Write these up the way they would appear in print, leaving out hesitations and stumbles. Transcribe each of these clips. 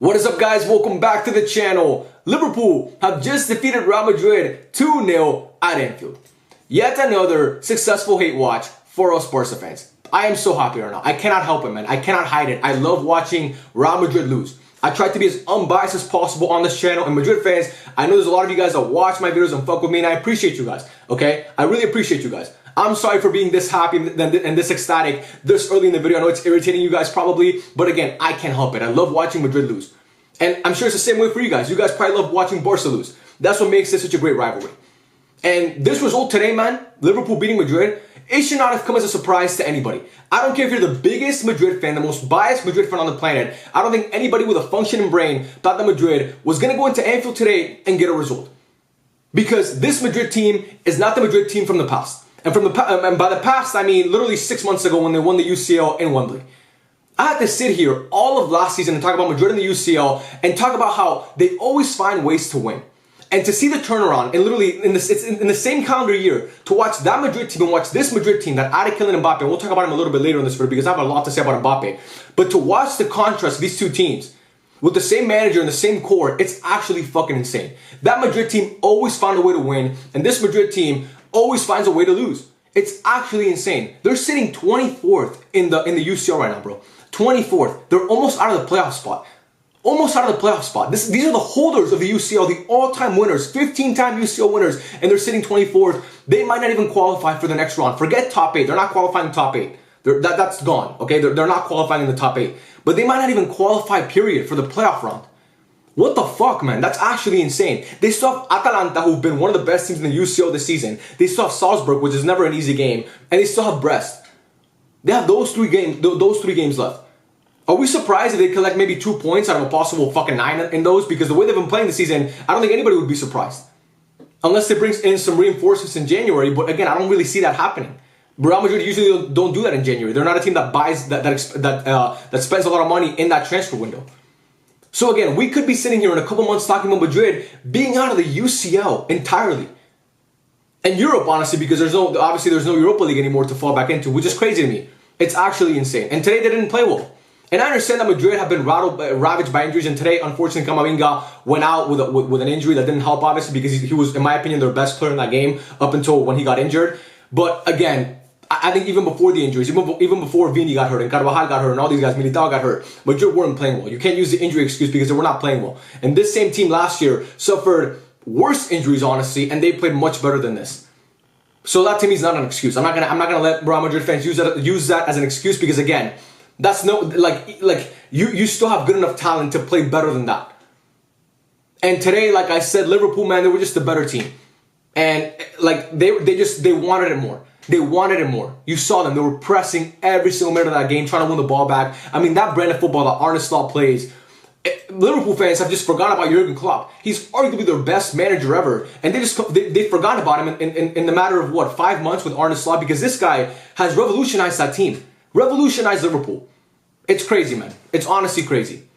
What is up, guys? Welcome back to the channel. Liverpool have just defeated Real Madrid 2-0 at Anfield. Yet another successful hate watch for us Barca fans. I am so happy right now. I cannot help it, man. I cannot hide it. I love watching Real Madrid lose. I try to be as unbiased as possible on this channel. And Madrid fans, I know there's a lot of you guys that watch my videos and fuck with me, and I appreciate you guys, okay? I really appreciate you guys. I'm sorry for being this happy and this ecstatic this early in the video. I know it's irritating you guys probably, but again, I can't help it. I love watching Madrid lose. And I'm sure it's the same way for you guys. You guys probably love watching Barca lose. That's what makes this such a great rivalry. And this result today, man, Liverpool beating Madrid, it should not have come as a surprise to anybody. I don't care if you're the biggest Madrid fan, the most biased Madrid fan on the planet. I don't think anybody with a functioning brain thought that Madrid was going to go into Anfield today and get a result. Because this Madrid team is not the Madrid team from the past. And by the past, I mean literally 6 months ago when they won the UCL in Wembley. I had to sit here all of last season and talk about Madrid in the UCL and talk about how they always find ways to win. And to see the turnaround, and literally in the same calendar year, to watch that Madrid team and watch this Madrid team that added Kylian Mbappe, and we'll talk about him a little bit later in this video because I have a lot to say about Mbappe. But to watch the contrast of these two teams with the same manager and the same core, it's actually fucking insane. That Madrid team always found a way to win, and this Madrid team always finds a way to lose. It's actually insane. They're sitting 24th in the UCL right now, bro. 24th. They're almost out of the playoff spot. Almost out of the playoff spot. These are the holders of the UCL, the all-time winners, 15-time UCL winners, and they're sitting 24th. They might not even qualify for the next round. Forget top 8. They're not qualifying top 8. That's gone, okay? They're not qualifying in the top 8. But they might not even qualify, period, for the playoff round. What the fuck, man? That's actually insane. They still have Atalanta, who've been one of the best teams in the UCL this season. They still have Salzburg, which is never an easy game. And they still have Brest. They have those three games left. Are we surprised if they collect maybe 2 points out of a possible fucking 9 in those? Because the way they've been playing this season, I don't think anybody would be surprised. Unless they bring in some reinforcements in January. But again, I don't really see that happening. Real Madrid usually don't do that in January. They're not a team that buys, that spends a lot of money in that transfer window. So again, we could be sitting here in a couple months talking about Madrid being out of the UCL entirely. And Europe, honestly, because there's no Europa League anymore to fall back into, which is crazy to me. It's actually insane. And today they didn't play well. And I understand that Madrid have been ravaged by injuries, and today, unfortunately, Camavinga went out with an injury that didn't help, obviously, because he was, in my opinion, their best player in that game up until when he got injured. But again, I think even before the injuries, even before Vini got hurt and Carvajal got hurt and all these guys, Militao got hurt, Madrid weren't playing well. You can't use the injury excuse because they were not playing well. And this same team last year suffered worse injuries, honestly, and they played much better than this. So that to me is not an excuse. I'm not gonna let Real Madrid fans use that as an excuse because again, that's no you still have good enough talent to play better than that. And today, like I said, Liverpool, man, they were just a better team, and like they wanted it more. They wanted it more. You saw them. They were pressing every single minute of that game, trying to win the ball back. I mean, that brand of football that Arne Slot plays, Liverpool fans have just forgotten about Jurgen Klopp. He's arguably their best manager ever. And they forgot about him in the matter of, what, 5 months with Arne Slot? Because this guy has revolutionized that team. Revolutionized Liverpool. It's crazy, man. It's honestly crazy.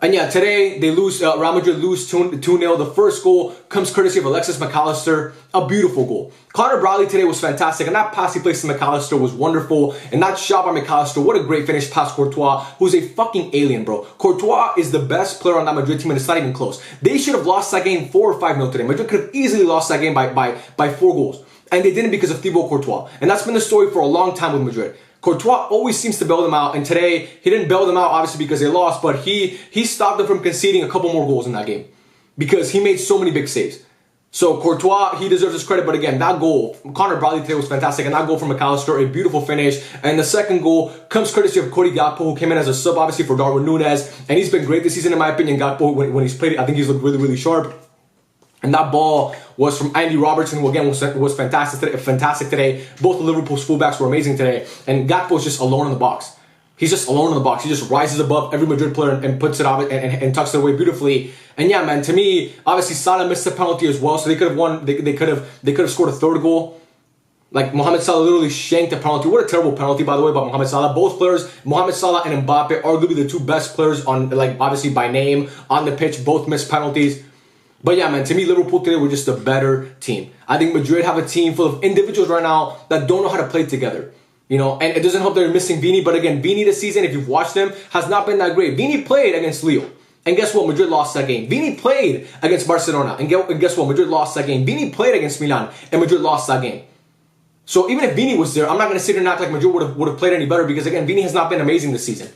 And yeah, today they lose. Real Madrid lose 2-0. The first goal comes courtesy of Alexis McAllister. A beautiful goal. Connor Bradley today was fantastic, and that pass he placed to McAllister was wonderful. And that shot by McAllister, what a great finish past Courtois, who's a fucking alien, bro. Courtois is the best player on that Madrid team, and it's not even close. They should have lost that game 4 or 5-0 today. Madrid could have easily lost that game by 4 goals, and they didn't because of Thibaut Courtois. And that's been the story for a long time with Madrid. Courtois always seems to bail them out, and today he didn't bail them out obviously because they lost, but he stopped them from conceding a couple more goals in that game because he made so many big saves. So Courtois, he deserves his credit, but again, that goal, Connor Bradley today was fantastic, and that goal from McAllister, a beautiful finish. And the second goal comes courtesy of Cody Gakpo, who came in as a sub obviously for Darwin Núñez, and he's been great this season in my opinion. Gakpo, when he's played, I think he's looked really, really sharp. And that ball was from Andy Robertson, who again was fantastic today. Both of Liverpool's fullbacks were amazing today. And Gakpo's just alone in the box. He's just alone in the box. He just rises above every Madrid player and puts it out and tucks it away beautifully. And yeah, man, to me, obviously Salah missed a penalty as well, so they could have won. They could have scored a third goal. Like Mohamed Salah literally shanked a penalty. What a terrible penalty, by the way, by Mohamed Salah. Both players, Mohamed Salah and Mbappe, arguably the two best players on, like, obviously by name on the pitch. Both missed penalties. But yeah, man, to me, Liverpool today were just a better team. I think Madrid have a team full of individuals right now that don't know how to play together. You know, and it doesn't help they're missing Vini. But again, Vini this season, if you've watched him, has not been that great. Vini played against Lille. And guess what? Madrid lost that game. Vini played against Barcelona. And guess what? Madrid lost that game. Vini played against Milan. And Madrid lost that game. So even if Vini was there, I'm not going to sit here and act like Madrid would have played any better because, again, Vini has not been amazing this season.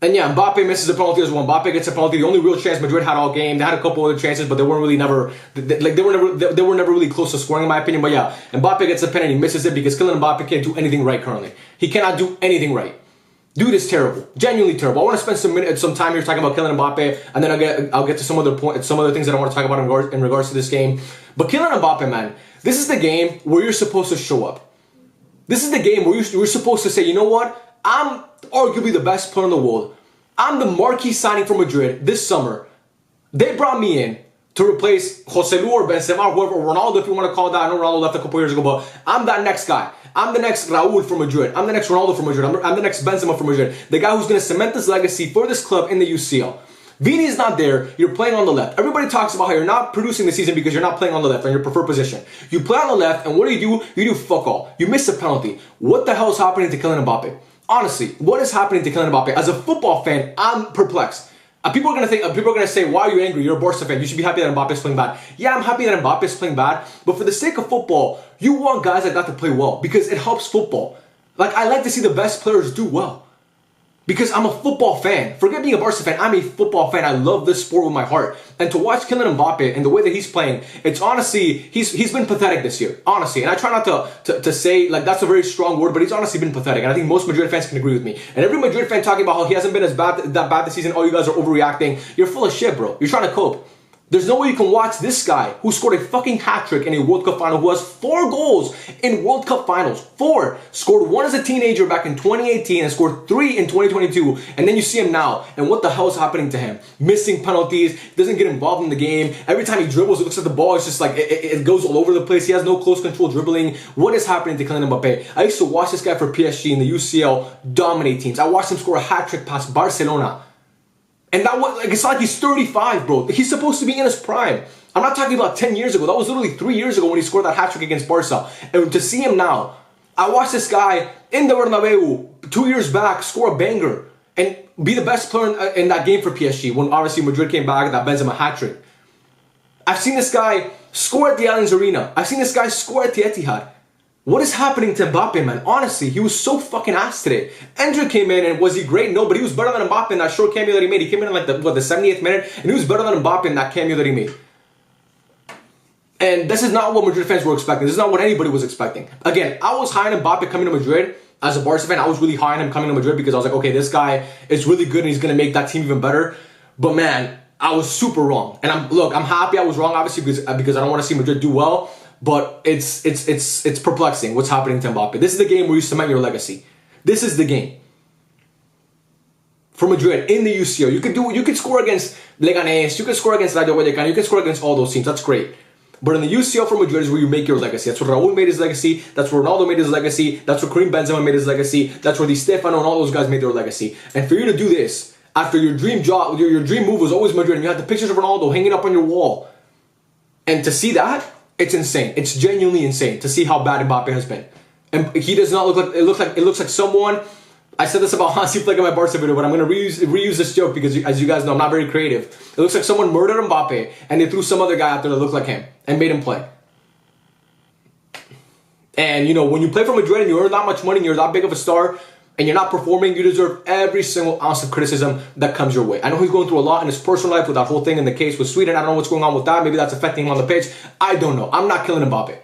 And yeah, Mbappe misses a penalty as well. Mbappe gets a penalty. The only real chance Madrid had all game. They had a couple other chances, but they weren't really they were never really close to scoring, in my opinion. But yeah, Mbappe gets a penalty, misses it because Kylian Mbappe can't do anything right currently. He cannot do anything right. Dude is terrible, genuinely terrible. I want to spend some time here talking about Kylian Mbappe, and then I'll get to some other things that I want to talk about in regards to this game. But Kylian Mbappe, man, this is the game where you're supposed to show up. This is the game where you're supposed to say, you know what? I'm arguably the best player in the world. I'm the marquee signing for Madrid this summer. They brought me in to replace Joselu or Benzema, whoever, Ronaldo, if you want to call it that. I know Ronaldo left a couple years ago, but I'm that next guy. I'm the next Raul for Madrid. I'm the next Ronaldo for Madrid. I'm the next Benzema for Madrid. The guy who's going to cement this legacy for this club in the UCL. Vini is not there. You're playing on the left. Everybody talks about how you're not producing this season because you're not playing on the left on your preferred position. You play on the left, and what do? You do fuck all. You miss a penalty. What the hell is happening to Kylian Mbappe? Honestly, what is happening to Kylian Mbappe? As a football fan, I'm perplexed. People are gonna say, why are you angry? You're a Barca fan. You should be happy that Mbappe is playing bad. Yeah, I'm happy that Mbappe is playing bad, but for the sake of football, you want guys like that to play well because it helps football. Like, I like to see the best players do well because I'm a football fan. Forget being a Barca fan. I'm a football fan. I love this sport with my heart. And to watch Kylian Mbappe and the way that he's playing, it's honestly, he's been pathetic this year, honestly. And I try not to say, like, that's a very strong word, but he's honestly been pathetic. And I think most Madrid fans can agree with me. And every Madrid fan talking about how he hasn't been that bad this season, oh, you guys are overreacting. You're full of shit, bro. You're trying to cope. There's no way you can watch this guy who scored a fucking hat-trick in a World Cup final, who has 4 goals in World Cup finals. 4. Scored 1 as a teenager back in 2018 and scored 3 in 2022. And then you see him now, and what the hell is happening to him? Missing penalties, doesn't get involved in the game. Every time he dribbles, it looks at the ball, it's just like, it goes all over the place. He has no close control dribbling. What is happening to Kylian Mbappe? I used to watch this guy for PSG in the UCL dominate teams. I watched him score a hat-trick past Barcelona. And that was, like, it's not like he's 35, bro. He's supposed to be in his prime. I'm not talking about 10 years ago. That was literally 3 years ago when he scored that hat-trick against Barca. And to see him now, I watched this guy in the Bernabeu 2 years back score a banger and be the best player in that game for PSG when obviously Madrid came back, that Benzema hat-trick. I've seen this guy score at the Allianz Arena. I've seen this guy score at the Etihad. What is happening to Mbappe, man? Honestly, he was so fucking ass today. Endrick came in, and was he great? No, but he was better than Mbappe in that short cameo that he made. He came in like the 70th minute, and he was better than Mbappe in that cameo that he made. And this is not what Madrid fans were expecting. This is not what anybody was expecting. Again, I was high on Mbappe coming to Madrid. As a Barca fan, I was really high on him coming to Madrid because I was like, okay, this guy is really good, and he's going to make that team even better. But man, I was super wrong. And I'm happy I was wrong, obviously, because I don't want to see Madrid do well. But it's perplexing what's happening to Mbappe. This is the game where you cement your legacy. This is the game for Madrid in the UCL. You could score against Leganés, you could score against Rayo Vallecano, you can score against all those teams. That's great. But in the UCL for Madrid is where you make your legacy. That's where Raul made his legacy. That's where Ronaldo made his legacy. That's where Karim Benzema made his legacy. That's where Di Stefano and all those guys made their legacy. And for you to do this after your dream job, your dream move was always Madrid, and you had the pictures of Ronaldo hanging up on your wall, and to see that. It's insane. It's genuinely insane to see how bad Mbappe has been. And he does not look like it looks like someone. I said this about Hansi Flick in my Barca video, but I'm gonna reuse this joke because as you guys know, I'm not very creative. It looks like someone murdered Mbappe and they threw some other guy out there that looked like him and made him play. And you know, when you play for Madrid and you earn that much money and you're that big of a star, and you're not performing, you deserve every single ounce of criticism that comes your way. I know he's going through a lot in his personal life with that whole thing in the case with Sweden. I don't know what's going on with that. Maybe that's affecting him on the pitch. I don't know. I'm not killing Mbappe.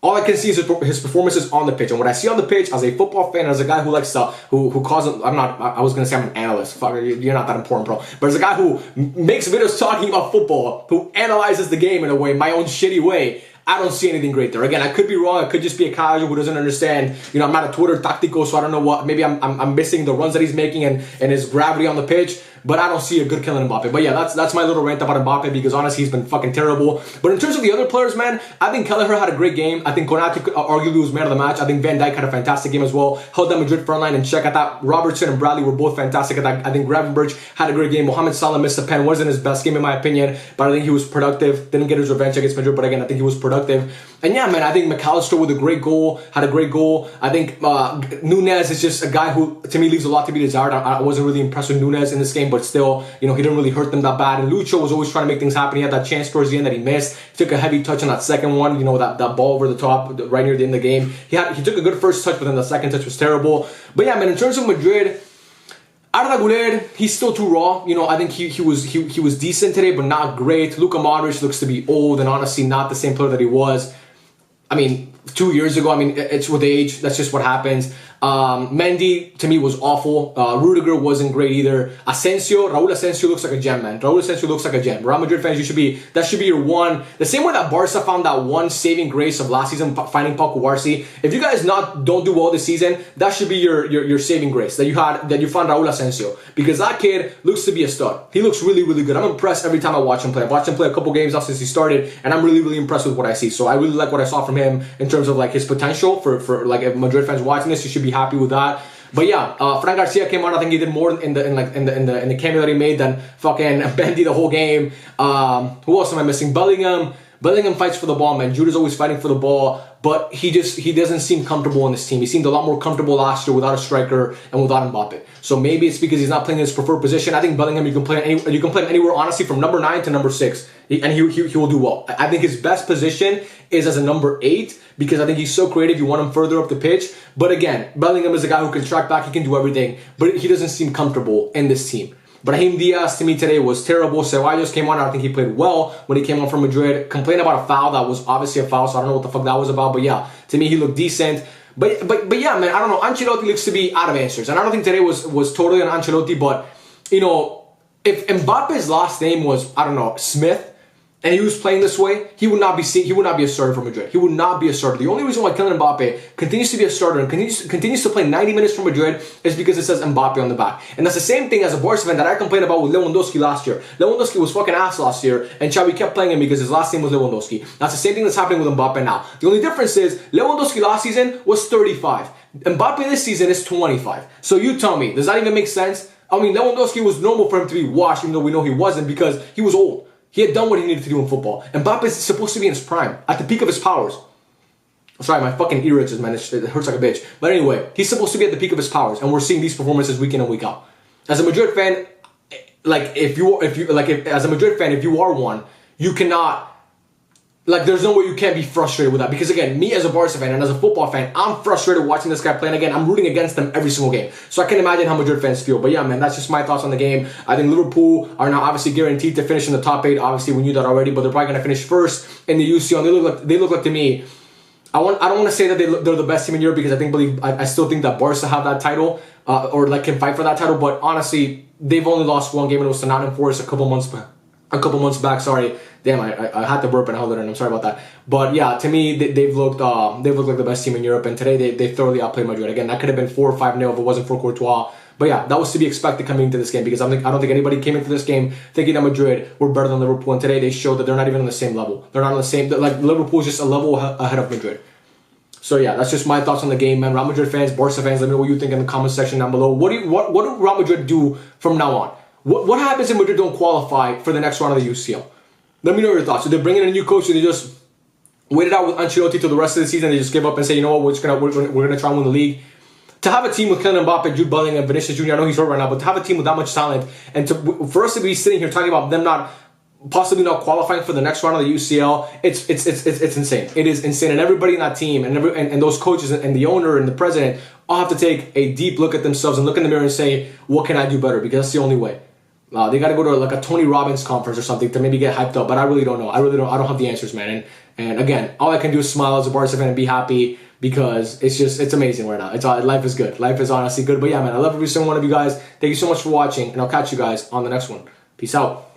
All I can see is his performances on the pitch. And what I see on the pitch as a football fan, as a guy who likes to, who calls, I was going to say I'm an analyst. Fuck, you're not that important, bro. But as a guy who makes videos talking about football, who analyzes the game in a way, my own shitty way, I don't see anything great there. Again, I could be wrong. I could just be a casual who doesn't understand. You know, I'm not a Twitter tactico, so I don't know what. Maybe I'm missing the runs that he's making and his gravity on the pitch. But I don't see a good Kylian Mbappe. But yeah, that's my little rant about Mbappe because honestly, he's been fucking terrible. But in terms of the other players, man, I think Kelleher had a great game. I think Konate arguably was man of the match. I think Van Dijk had a fantastic game as well. Held that Madrid front line in check. I thought Robertson and Bradley were both fantastic. I think Gravenberch had a great game. Mohamed Salah missed a pen. Wasn't his best game in my opinion, but I think he was productive. Didn't get his revenge against Madrid, but again, I think he was productive. And yeah, man, I think McAllister with a great goal, had a great goal. I think Nunez is just a guy who, to me, leaves a lot to be desired. I wasn't really impressed with Nunez in this game, but but still, he didn't really hurt them that bad. And Lucho was always trying to make things happen. He had that chance towards the end that he missed. He took a heavy touch on that second one, that ball over the top right near the end of the game. He took a good first touch, but then the second touch was terrible. But yeah, man, in terms of Madrid, Arda Güler, he's still too raw. I think he was decent today, but not great. Luka Modric looks to be old and honestly not the same player that he was. 2 years ago. It's with age. That's just what happens. Mendy, to me, was awful. Rudiger wasn't great either. Raul Asensio looks like a gem, man. Raul Asensio looks like a gem. Real Madrid fans, that should be your one. The same way that Barca found that one saving grace of last season, finding Pau Cubarsí. If you guys don't do well this season, that should be your saving grace that you found Raul Asensio, because that kid looks to be a stud. He looks really, really good. I'm impressed every time I watch him play. I've watched him play a couple games now since he started, and I'm really, really impressed with what I see. So I really like what I saw from him in terms of like his potential for like if Madrid fans watching this, you should be happy with that. But yeah, Fran Garcia came on. I think he did more in the cameo that he made than fucking Bendy the whole game. Who else am I missing? Bellingham fights for the ball, man. Jude's always fighting for the ball, but he doesn't seem comfortable in this team. He seemed a lot more comfortable last year without a striker and without Mbappe. So maybe it's because he's not playing in his preferred position. I think Bellingham, you can play him anywhere, honestly, from number 9 to number 6, and he will do well. I think his best position is as a number 8, because I think he's so creative. You want him further up the pitch. But again, Bellingham is a guy who can track back. He can do everything, but he doesn't seem comfortable in this team. Brahim Diaz, to me, today was terrible. Ceballos came on. I think he played well when he came on from Madrid. Complained about a foul. That was obviously a foul, so I don't know what the fuck that was about. But yeah, to me, he looked decent. But yeah, man, I don't know. Ancelotti looks to be out of answers. And I don't think today was totally on Ancelotti. But, if Mbappe's last name was, I don't know, Smith, and he was playing this way, he would not be a starter for Madrid. He would not be a starter. The only reason why Kylian Mbappe continues to be a starter and continues to play 90 minutes for Madrid is because it says Mbappe on the back. And that's the same thing as a Barca fan that I complained about with Lewandowski last year. Lewandowski was fucking ass last year, and Xavi kept playing him because his last name was Lewandowski. That's the same thing that's happening with Mbappe now. The only difference is Lewandowski last season was 35. Mbappe this season is 25. So you tell me, does that even make sense? Lewandowski was normal for him to be washed, even though we know he wasn't, because he was old. He had done what he needed to do in football. Mbappe is supposed to be in his prime, at the peak of his powers. Sorry, my fucking ear itches, man. It hurts like a bitch. But anyway, he's supposed to be at the peak of his powers, and we're seeing these performances week in and week out. As a Madrid fan, if you are one, you cannot. There's no way you can't be frustrated with that. Because again, me as a Barca fan and as a football fan, I'm frustrated watching this guy play. And again, I'm rooting against them every single game. So I can imagine how Madrid fans feel. But yeah, man, that's just my thoughts on the game. I think Liverpool are now obviously guaranteed to finish in the top 8. Obviously, we knew that already. But they're probably going to finish first in the UCL. And they look like to me, I don't want to say that they're the best team in Europe, because I still think that Barca have that title or can fight for that title. But honestly, they've only lost one game, and it was to Nottingham Forest a couple months back. Sorry, damn, I had to burp and held it in. I'm sorry about that. But yeah, to me, they've looked like the best team in Europe, and today they thoroughly outplayed Madrid. Again, that could have been 4 or 5-0 if it wasn't for Courtois. But yeah, that was to be expected coming into this game, because I don't think anybody came into this game thinking that Madrid were better than Liverpool, and today they showed that they're not even on the same level. They're not on the same. Liverpool is just a level ahead of Madrid. So yeah, that's just my thoughts on the game, man. Real Madrid fans, Barca fans, let me know what you think in the comment section down below. What do Real Madrid do from now on? What happens if Madrid don't qualify for the next round of the UCL? Let me know your thoughts. So they're bringing in a new coach, or they just waited out with Ancelotti till the rest of the season? They just give up and say, you know what, we're gonna try and win the league. To have a team with Kylian Mbappe, Jude Bellingham, Vinicius Jr., I know he's hurt right now, but to have a team with that much talent, and for us to be sitting here talking about them possibly not qualifying for the next round of the UCL, it's insane. It is insane, and everybody in that team and those coaches and the owner and the president all have to take a deep look at themselves and look in the mirror and say, what can I do better? Because that's the only way. They got to go to a Tony Robbins conference or something to maybe get hyped up, but I really don't know. I don't have the answers, man. And again, all I can do is smile as a Barca fan and be happy, because it's amazing right now. Life is good. Life is honestly good. But yeah, man, I love every single one of you guys. Thank you so much for watching, and I'll catch you guys on the next one. Peace out.